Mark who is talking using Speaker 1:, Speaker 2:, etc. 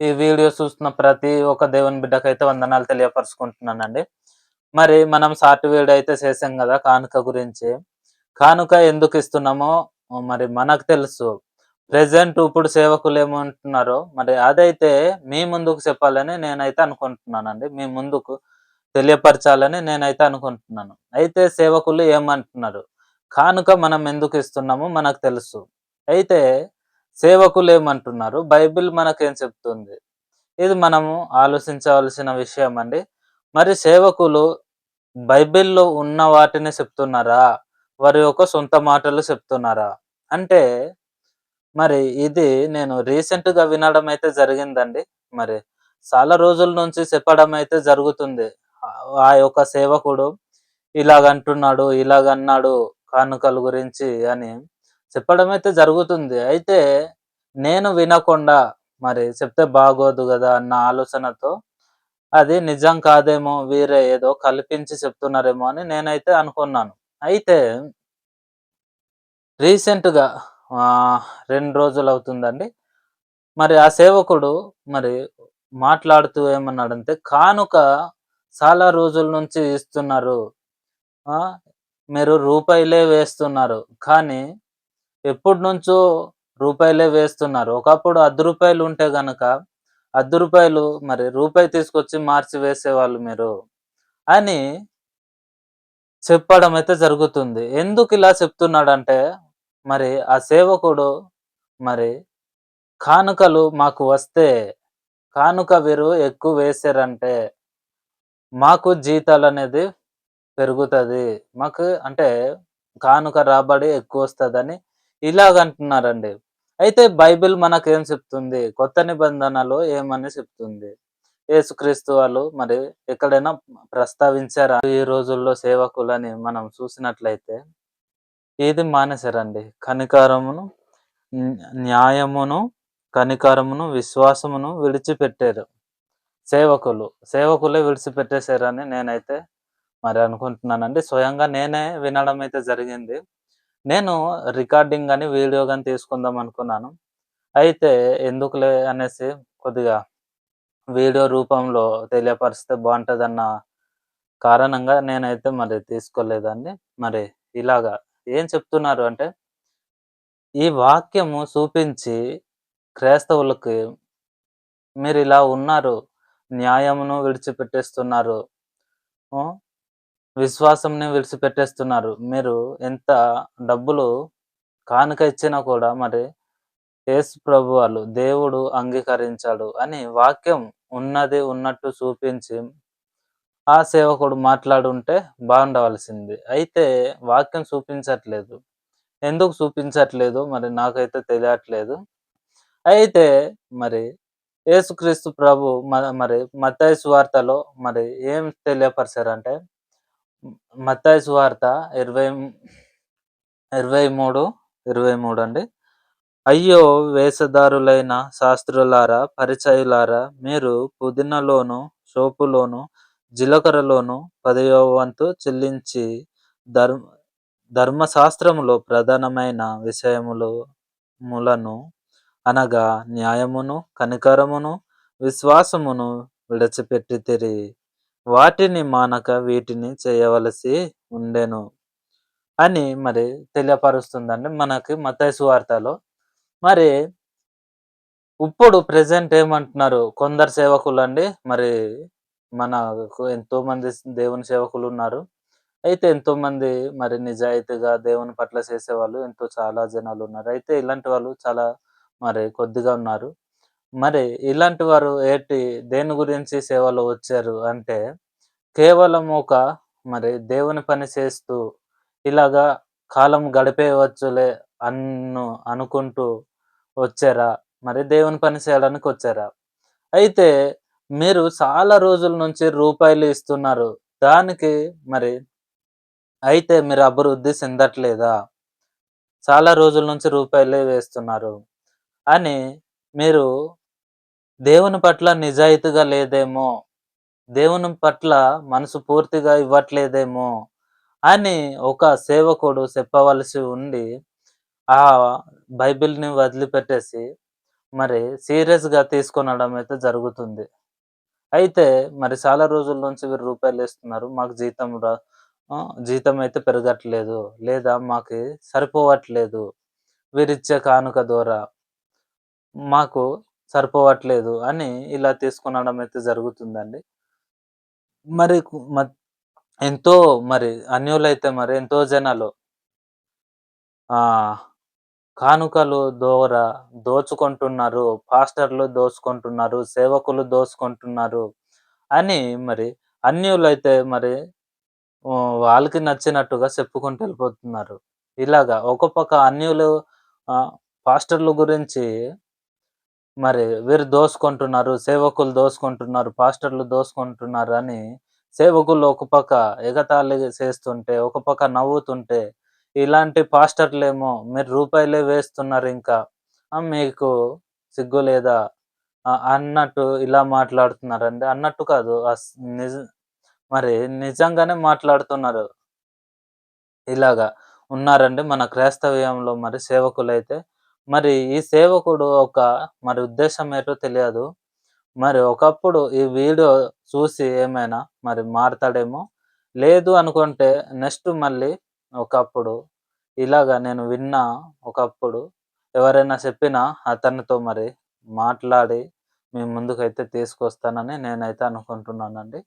Speaker 1: ఈ వీడియో చూస్తున్న ప్రతి ఒక్క దేవుని బిడ్డకైతే వందనాలు తెలియపరుచుకుంటున్నానండి. మరి మనం షార్ట్ వీడియో అయితే చేసాం గదా! కానుక గురించి. కానుక ఎందుకిస్తున్నామో మరి మనకు తెలుసు. ప్రెజెంట్ ఇప్పుడు సేవకులేమంటున్నారో మరి అదైతే మీ ముందుకు చెప్పాలని నేనైతే అనుకుంటున్నానండి. మీ ముందుకు తెలియపరచాలని నేనైతే అనుకుంటున్నాను. అయితే సేవకులు ఏమంటున్నారు? కానుక మనం ఎందుకిస్తున్నామో మనకు తెలుసు. అయితే సేవకులేమంటున్నారు? బైబిల్ మనకేం చెప్తుంది? ఇది మనము ఆలోచించవలసిన విషయమండి. మరి సేవకులు బైబిల్‌లో ఉన్న వాటిని చెప్తున్నారా? వారి యొక్క సొంత మాటలు చెప్తున్నారా? అంటే మరి ఇది నేను రీసెంట్‌గా వినడం అయితే జరిగిందండి. మరి చాలా రోజుల నుంచి చెప్పడం అయితే జరుగుతుంది. ఆ యొక్క సేవకుడు ఇలాగంటున్నాడు, ఇలాగన్నాడు కానుకల గురించి అని చెప్పడం అయితే జరుగుతుంది. అయితే నేను వినకుండా మరి చెప్తే బాగోదు గదా! అన్న ఆలోచనతో అది నిజం కాదేమో, వీరే ఏదో కల్పించి చెప్తున్నారేమో అని నేనైతే అనుకున్నాను. అయితే రీసెంట్‌గా 2 రోజులవుతుందండి. మరి ఆ సేవకుడు మరి మాట్లాడుతూ ఏమన్నాడంటే, "కానుక చాలా రోజుల నుంచి ఇస్తున్నారు. ఆ! మీరు రూపాయలే వేస్తున్నారు. కానీ ఎప్పటినుంచో రూపాయలే వేస్తున్నారు. ఒకప్పుడు రూ. 10 ఉంటే గనక రూ. 10 మరి రూపాయి తీసుకొచ్చి మార్చి వేసేవాళ్ళు మీరు" అని చెప్పడం అయితే జరుగుతుంది. ఎందుకిలా చెప్తున్నాడంటే, మరి ఆ సేవకుడు మరి కానుకలు మాకు వస్తే, కానుక వీరు ఎక్కువ వేశారంటే, మాకు జీతాలనేది పెరుగుతది. మాకు అంటే కానుక రాబడి ఎక్కువొస్తదని ఇలాగంటున్నారండి. అయితే బైబిల్ మనకేం చెప్తుంది? కొత్త నిబంధనలో ఏమని చెప్తుంది? యేసుక్రీస్తు వాళ్ళు మరి ఎక్కడైనా ప్రస్తావించారా? ఈ రోజుల్లో సేవకులని మనం చూసినట్లయితే ఏది మానేసారండి. కనికరమును, న్ న్యాయమును, కనికరమును, విశ్వాసమును విడిచిపెట్టారు. సేవకులే విడిచిపెట్టేసారని నేనైతే మరి అనుకుంటున్నానండి. స్వయంగా నేనే వినడం అయితే జరిగింది. నేను రికార్డింగ్ గాని, వీడియో గాని తీసుకుందాం అనుకున్నాను. అయితే ఎందుకులే అనేసి కొద్దిగా వీడియో రూపంలో తెలియపరిస్తే బావుంటదన్న కారణంగా నేనైతే మరి తీసుకోలేదండి. మరి ఇలాగా ఏం చెప్తున్నారు అంటే, ఈ వాక్యము చూపించి క్రైస్తవులకి మీరిలా ఉన్నారు. న్యాయమును విడిచిపెట్టేస్తున్నారు. హ్మ్. విశ్వాసంని విడిచిపెట్టేస్తున్నారు. మీరు ఎంత డబ్బులు కానుక ఇచ్చినా కూడా మరి యేసు ప్రభువాళ్ళు దేవుడు అంగీకరించాడు అని వాక్యం ఉన్నది ఉన్నట్టు చూపించి, ఆ సేవకుడు మాట్లాడుంటే బావుండవలసింది. అయితే వాక్యం చూపించట్లేదు. ఎందుకు చూపించట్లేదో మరి నాకైతే తెలియట్లేదు. అయితే మరి యేసుక్రీస్తు ప్రభు మరి మత్తయి సువార్తలో మరి ఏం తెలియపరిచారంటే మత్తయి సువార్త 23, 23 అండి. అయ్యో! వేషధారులైన శాస్త్రులారా, పరిసయ్యులారా మీరు పుదీనాలోను, సోపులోను, జీలకర్రలోను 10వ వంతు చెల్లించి ధర్మ ధర్మశాస్త్రములో ప్రధానమైన విషయములను అనగా న్యాయమును, కనికరమును, విశ్వాసమును విడిచిపెట్టితిరి. వాటిని మానక వీటిని చేయవలసి ఉండెను అని మరి తెలియపరుస్తుందండి మనకి మత్తయి సువార్తలో. మరి ఇప్పుడు ప్రెజెంట్ ఏమంటున్నారు కొందరు సేవకులండి మరి మనకు ఎంతోమంది దేవుని సేవకులున్నారు. అయితే ఎంతోమంది మరి నిజాయితీగా దేవుని పట్ల చేసేవాళ్ళు చాలా జనాలున్నారు. అయితే ఇలాంటి వాళ్ళు చాలా మరి కొద్దిగా ఉన్నారు. మరి ఇలాంటి వారు దేని గురించి సేవలో వచ్చారు అంటే, కేవలం ఒక మరి దేవుని పని చేస్తూ, ఇలాగా కాలం గడిపేయవచ్చులే అనుకుంటూ వచ్చారా? మరి దేవుని పని చేయడానికొచ్చారా? అయితే మీరు చాలా రోజుల నుంచి రూపాయలు ఇస్తున్నారు. దానికి మరి అయితే మీరు అభివృద్ధి చెందట్లేదా? చాలా రోజుల నుంచి రూపాయలే వేస్తున్నారు అని మీరు దేవుని పట్ల నిజాయితీగా లేదేమో, దేవుని పట్ల మనసు పూర్తిగా ఇవ్వట్లేదేమో అని ఒక సేవకుడు చెప్పవలసి ఉండి, ఆ బైబిల్‌ని వదిలిపెట్టేసి మరి సీరియస్‌గా తీసుకొనడం అయితే జరుగుతుంది. అయితే మరి చాలా రోజుల నుంచి వీరు రూపాయలేస్తున్నారు. మాకు జీతం అయితే పెరగట్లేదు. లేదా మాకి సరిపోవట్లేదు. వీరిచ్చే కానుక ద్వారా మాకు సరిపోవట్లేదు అని ఇలా తీసుకొనడం అయితే జరుగుతుందండి. మరి కు మత్ ఎంతో మరి అన్యులైతే మరి ఎంతో జనాలు ఆహ్, కానుకలు ద్వారా దోచుకుంటున్నారు. పాస్టర్‌లు దోచుకుంటున్నారు. సేవకులు దోచుకుంటున్నారు అని మరి అన్యులైతే మరి వాళ్ళకి నచ్చినట్టుగా చెప్పుకుంటూ ఎళ్ళిపోతున్నారు. ఇలాగా ఒక పక్క అన్యులు ఆహ్, పాస్టర్‌ల గురించి మరి వీరు దోసుకుంటున్నారు, సేవకులు దోసుకుంటున్నారు, పాస్టర్‌లు దోసుకుంటున్నారు అని సేవకులు ఒక పక్క ఎగతాళి చేస్తుంటే, ఒక పక్క నవ్వుతుంటే, ఇలాంటి పాస్టర్‌లేమో మీరు రూపాయలే వేస్తున్నారింకా. మీకు సిగ్గు లేదా? అన్నట్టు ఇలా మాట్లాడుతున్నారండి. అన్నట్టు కాదు. నిజ మరి నిజంగానే మాట్లాడుతున్నారు. ఇలాగా ఉన్నారండి మన క్రైస్తవ్యంలో మరి సేవకులైతే. మరి ఈ సేవకుడు మరి ఉద్దేశ్యం ఏంటో తెలియదు. మరి ఒకప్పుడు ఈ వీడియో చూసి ఏమైనా మరి మారతాడేమో! లేదు అనుకుంటే నెక్స్ట్ మళ్ళీ ఒకప్పుడు ఇలాగ నేను విన్నా ఒకప్పుడు ఎవరైనా చెప్పినా అతనితో మరి మాట్లాడి మీ ముందుకైతే తీసుకొస్తానని నేనైతే అనుకుంటున్నానండి.